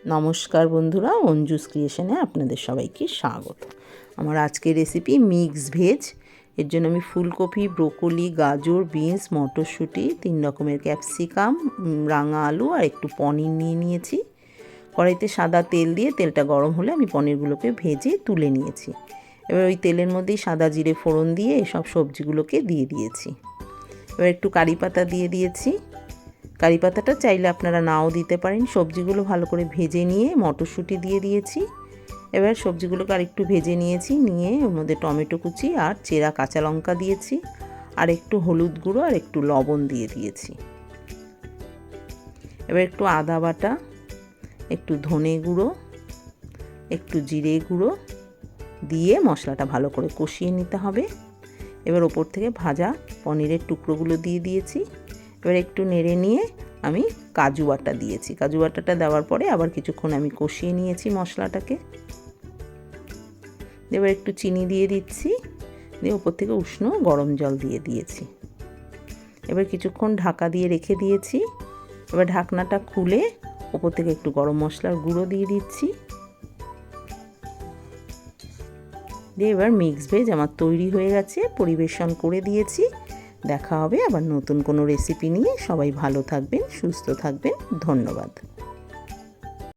নমস্কার বন্ধুরা, অঞ্জুস ক্রিয়েশনে আপনাদের সবাইকে স্বাগত। আমার আজকের রেসিপি মিক্স ভেজ। এর জন্য আমি ফুলকপি, ব্রোকলি, গাজর, বিনস, মটরশুঁটি, 3 রকমের ক্যাপসিকাম, রাঙা আলু আর একটু পনির নিয়ে নিয়েছি। কড়াইতে সাদা তেল দিয়ে তেলটা গরম হলে আমি পনিরগুলোকে ভেজে তুলে নিয়েছি। এবার ওই তেলের মধ্যেই সাদা জিরে ফোড়ন দিয়ে এসব সবজিগুলোকে দিয়ে দিয়েছি। এবার একটু কারি পাতা দিয়ে দিয়েছি। কারি পাতাটা চাইলে আপনারা নাও দিতে পারেন। সবজিগুলো ভালো করে ভেজে নিয়ে মটরশুঁটি দিয়ে দিয়েছি। এবার সবজিগুলোকে আরেকটু ভেজে নিয়েছি, নিয়ে ওর মধ্যে টমেটো কুচি আর চেরা কাঁচা লঙ্কা দিয়েছি, আর একটু হলুদ গুঁড়ো আর একটু লবণ দিয়ে দিয়েছি। এবার একটু আদা বাটা, একটু ধনে গুঁড়ো, একটু জিরে গুঁড়ো দিয়ে মশলাটা ভালো করে কষিয়ে নিতে হবে। এবার ওপর থেকে ভাজা পনিরের টুকরোগুলো দিয়ে দিয়েছি। এবার একটু নেড়ে নিয়ে আমি কাজু বাটা দিয়েছি। কাজু বাটাটা দেওয়ার পরে আবার কিছুক্ষণ আমি কষিয়ে নিয়েছি মশলাটাকে। এবার একটু চিনি দিয়ে দিচ্ছি, দিয়ে ওপর থেকে উষ্ণ গরম জল দিয়ে দিয়েছি। এবার কিছুক্ষণ ঢাকা দিয়ে রেখে দিয়েছি। এবার ঢাকনাটা খুলে ওপর থেকে একটু গরম মশলার গুঁড়ো দিয়ে দিচ্ছি। দিয়ে এবার মিক্স ভেজ আমার তৈরি হয়ে গেছে, পরিবেশন করে দিয়েছি। দেখা হবে আবার নতুন কোনো রেসিপি নিয়ে। সবাই ভালো থাকবেন, সুস্থ থাকবেন। ধন্যবাদ।